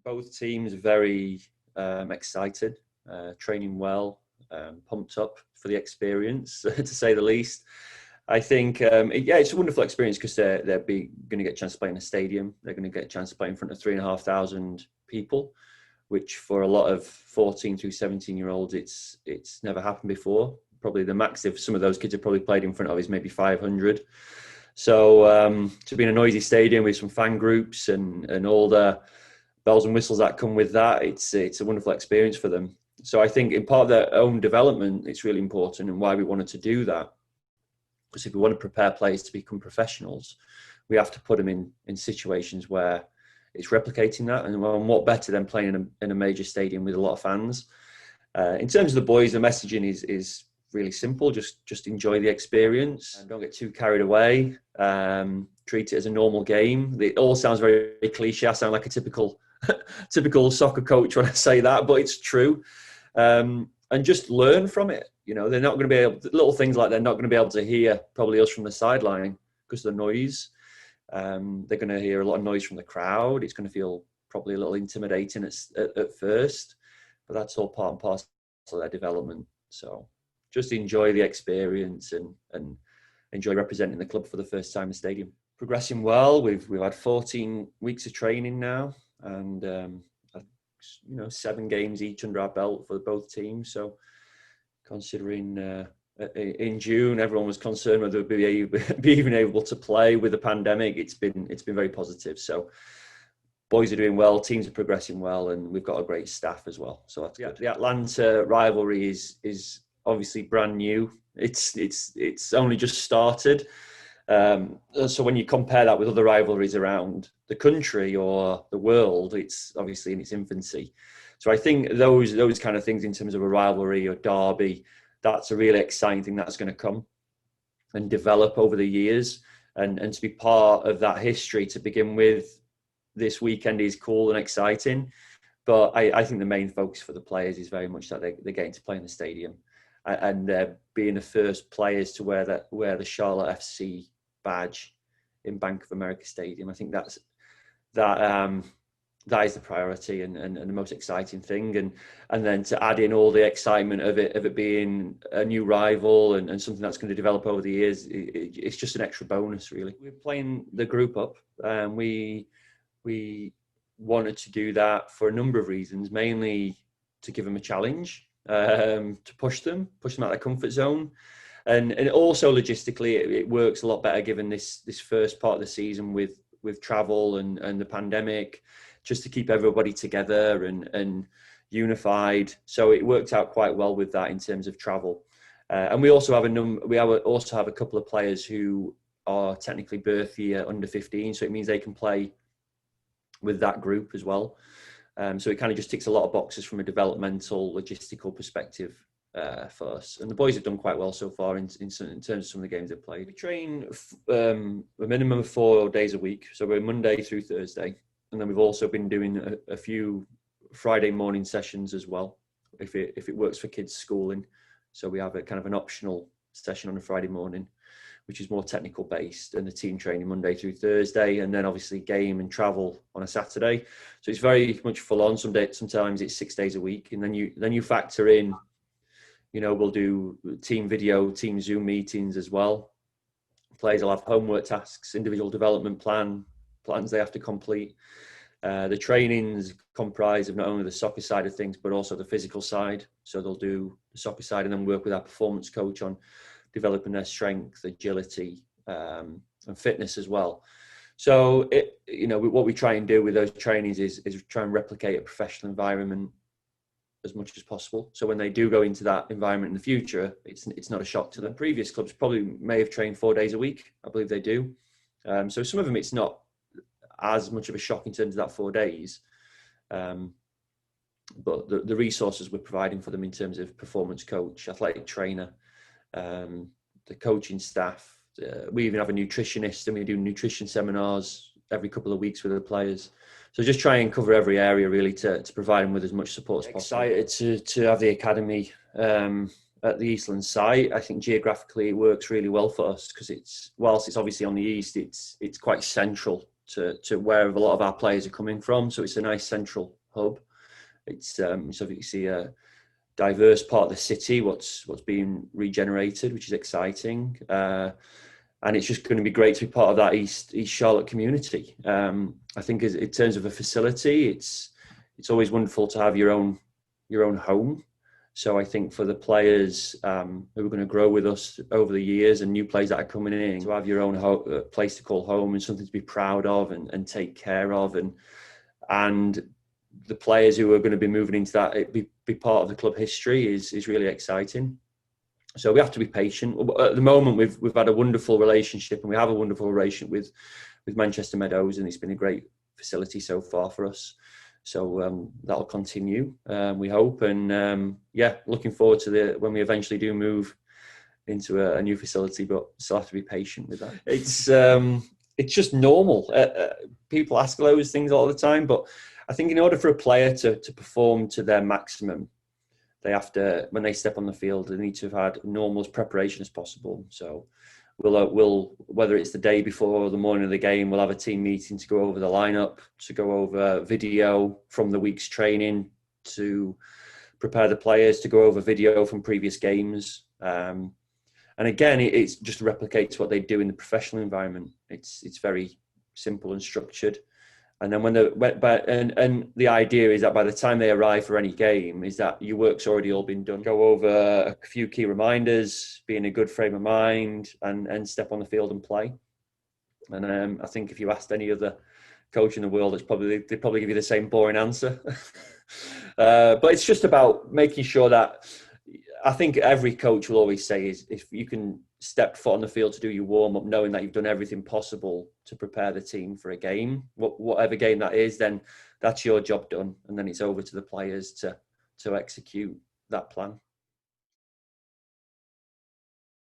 Both teams are very excited, training well, pumped up for the experience, to say the least. I think, it's a wonderful experience because they're going to get a chance to play in a stadium. They're going to get a chance to play in front of 3,500 people, which for a lot of 14 through 17-year-olds, it's never happened before. Probably the max if some of those kids have probably played in front of is maybe 500. So to be in a noisy stadium with some fan groups and all the bells and whistles that come with that, it's a wonderful experience for them. So I think in part of their own development, it's really important, and why we wanted to do that. Because if we want to prepare players to become professionals, we have to put them in situations where it's replicating that. And what better than playing in a major stadium with a lot of fans? In terms of the boys, the messaging is really simple. Just enjoy the experience and don't get too carried away. Treat it as a normal game. It all sounds very cliche. I sound like a typical soccer coach when I say that, but it's true. And just learn from it. You know, they're not going to be able to, little things like they're not going to be able to hear probably us from the sideline because of the noise. They're going to hear a lot of noise from the crowd. It's going to feel probably a little intimidating at first, but that's all part and parcel of their development. So just enjoy the experience and enjoy representing the club for the first time in the stadium. Progressing well. We've had 14 weeks of training now, and 7 games each under our belt for both teams. So considering in June everyone was concerned whether we'd be even able to play with the pandemic, it's been very positive. So boys are doing well, teams are progressing well, and we've got a great staff as well. So that's good. The Atlanta rivalry is obviously brand new. It's only just started. So when you compare that with other rivalries around the country or the world, it's obviously in its infancy. So I think those kind of things in terms of a rivalry or derby, that's a really exciting thing that's going to come and develop over the years. And to be part of that history to begin with this weekend is cool and exciting. But I think the main focus for the players is very much that they're getting to play in the stadium and they're being the first players to wear the Charlotte FC badge in Bank of America Stadium. I think that is the priority and the most exciting thing, and then to add in all the excitement of it being a new rival and something that's going to develop over the years, it's just an extra bonus really. We're playing the group up, and we wanted to do that for a number of reasons, mainly to give them a challenge, to push them out of their comfort zone. And also logistically, it works a lot better given this first part of the season with travel and the pandemic, just to keep everybody together and unified. So it worked out quite well with that in terms of travel. And we also have a couple of players who are technically birth year under 15, so it means they can play with that group as well. So it kind of just ticks a lot of boxes from a developmental, logistical perspective. For us, and the boys have done quite well so far in terms of some of the games they've played. We train a minimum of 4 days a week, so we're Monday through Thursday, and then we've also been doing a few Friday morning sessions as well, if it works for kids' schooling. So we have a kind of an optional session on a Friday morning, which is more technical based, and the team training Monday through Thursday, and then obviously game and travel on a Saturday. So it's very much full on. Sometimes it's 6 days a week, and then you factor in. We'll do team video, team Zoom meetings as well. Players will have homework tasks, individual development plans they have to complete. The trainings comprise of not only the soccer side of things, but also the physical side. So they'll do the soccer side and then work with our performance coach on developing their strength, agility, and fitness as well. So what we try and do with those trainings is try and replicate a professional environment as much as possible. So when they do go into that environment in the future, it's not a shock to them. Previous clubs probably may have trained 4 days a week. I believe they do. So some of them, it's not as much of a shock in terms of that 4 days. But the resources we're providing for them in terms of performance coach, athletic trainer, the coaching staff, we even have a nutritionist, and we do nutrition seminars every couple of weeks with the players. So just try and cover every area really to provide them with as much support as possible. Excited to have the academy at the Eastland site. I think geographically it works really well for us because whilst it's obviously on the east, it's quite central to where a lot of our players are coming from. So it's a nice central hub. It's obviously a diverse part of the city, what's being regenerated, which is exciting. And it's just going to be great to be part of that East Charlotte community. I think in terms of a facility, it's always wonderful to have your own home. So I think for the players who are going to grow with us over the years and new players that are coming in, to have your own place to call home and something to be proud of and take care of, and the players who are going to be moving into that, be part of the club history is really exciting. So we have to be patient. At the moment, we've had a wonderful relationship, and we have a wonderful relationship with Manchester Meadows, and it's been a great facility so far for us. So that'll continue, we hope, and looking forward to when we eventually do move into a new facility, but still have to be patient with that. It's just normal. People ask those things all the time, but I think in order for a player to perform to their maximum, they have to, when they step on the field, they need to have had normal as preparation as possible. So we'll whether it's the day before or the morning of the game, we'll have a team meeting to go over the lineup, to go over video from the week's training, to prepare the players, to go over video from previous games. And again, it just replicates what they do in the professional environment. It's very simple and structured. And then and the idea is that by the time they arrive for any game, is that your work's already all been done. Go over a few key reminders, be in a good frame of mind, and step on the field and play. And I think if you asked any other coach in the world, they'd probably give you the same boring answer. But it's just about making sure that, I think every coach will always say, is if you can step foot on the field to do your warm-up, knowing that you've done everything possible to prepare the team for a game, whatever game that is, then that's your job done. And then it's over to the players to execute that plan.